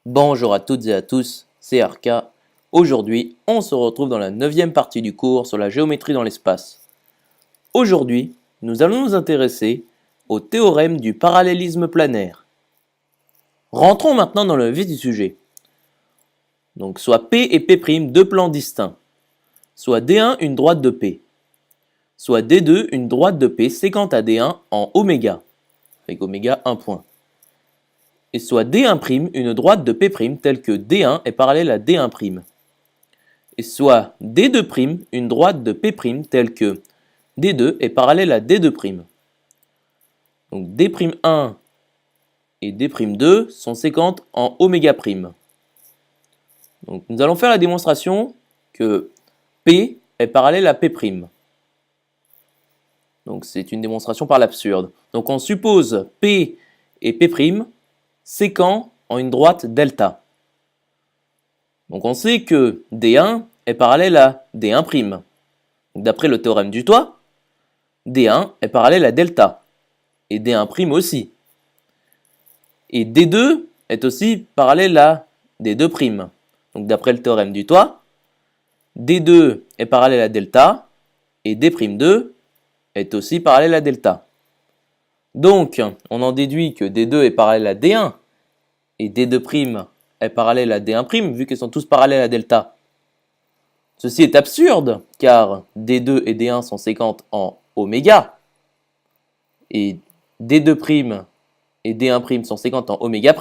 Bonjour à toutes et à tous, c'est Arca. Aujourd'hui, on se retrouve dans la 9e partie du cours sur la géométrie dans l'espace. Aujourd'hui, nous allons nous intéresser au théorème du parallélisme planaire. Rentrons maintenant dans le vif du sujet. Donc, soit P et P', deux plans distincts. Soit D1 une droite de P. Soit D2 une droite de P séquente à D1 en oméga, avec oméga 1 point. Et soit D1' une droite de P' telle que D1 est parallèle à D1'. Et soit D2' une droite de P' telle que D2 est parallèle à D2'. Donc D'1 et D'2 sont séquentes en oméga'. Donc nous allons faire la démonstration que P est parallèle à P'. Donc c'est une démonstration par l'absurde. Donc on suppose P et P' séquents en une droite delta. Donc on sait que D1 est parallèle à D1'. D'après le théorème du toit, D1 est parallèle à delta, et D1' aussi. Et D2 est aussi parallèle à D2'. Donc d'après le théorème du toit, D2 est parallèle à delta, et D'2 est aussi parallèle à delta. Donc, on en déduit que D2 est parallèle à D1, et D2' est parallèle à D1', vu qu'ils sont tous parallèles à delta. Ceci est absurde, car D2 et D1 sont séquentes en oméga, et D2' et D1' sont séquentes en oméga'.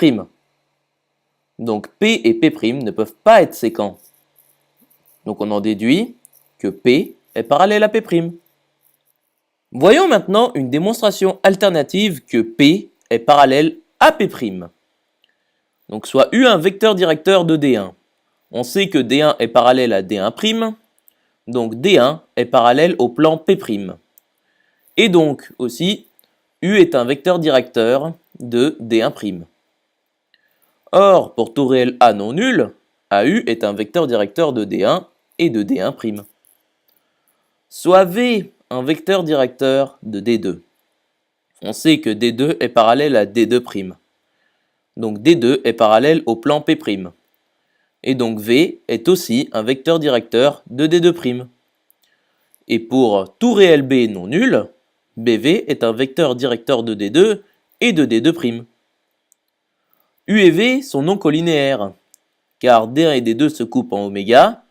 Donc P et P' ne peuvent pas être séquents. Donc on en déduit que P est parallèle à P'. Voyons maintenant une démonstration alternative que P est parallèle à P'. Donc soit U un vecteur directeur de D1. On sait que D1 est parallèle à D1', donc D1 est parallèle au plan P'. Et donc aussi, U est un vecteur directeur de D1'. Or, pour tout réel A non nul, AU est un vecteur directeur de D1 et de D1'. Soit V un vecteur directeur de D2. On sait que D2 est parallèle à D2'. Donc D2 est parallèle au plan P'. Et donc V est aussi un vecteur directeur de D2'. Et pour tout réel B non nul, BV est un vecteur directeur de D2 et de D2'. U et V sont non collinéaires, car D1 et D2 se coupent en oméga,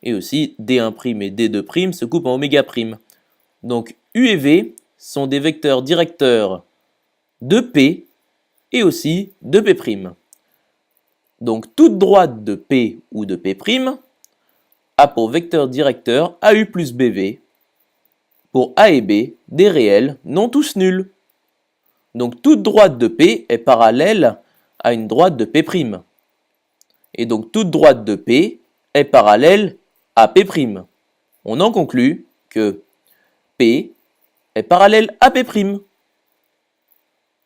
et aussi D1' et D2' se coupent en oméga'. Donc U et V sont des vecteurs directeurs de P et aussi de P'. Donc toute droite de P ou de P' a pour vecteur directeur AU plus BV, pour A et B des réels non tous nuls. Donc toute droite de P est parallèle à une droite de P'. Et donc toute droite de P est parallèle à P'. On en conclut que P est parallèle à P'.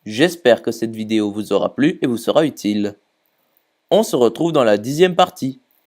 J'espère que cette vidéo vous aura plu et vous sera utile. On se retrouve dans la 10e partie.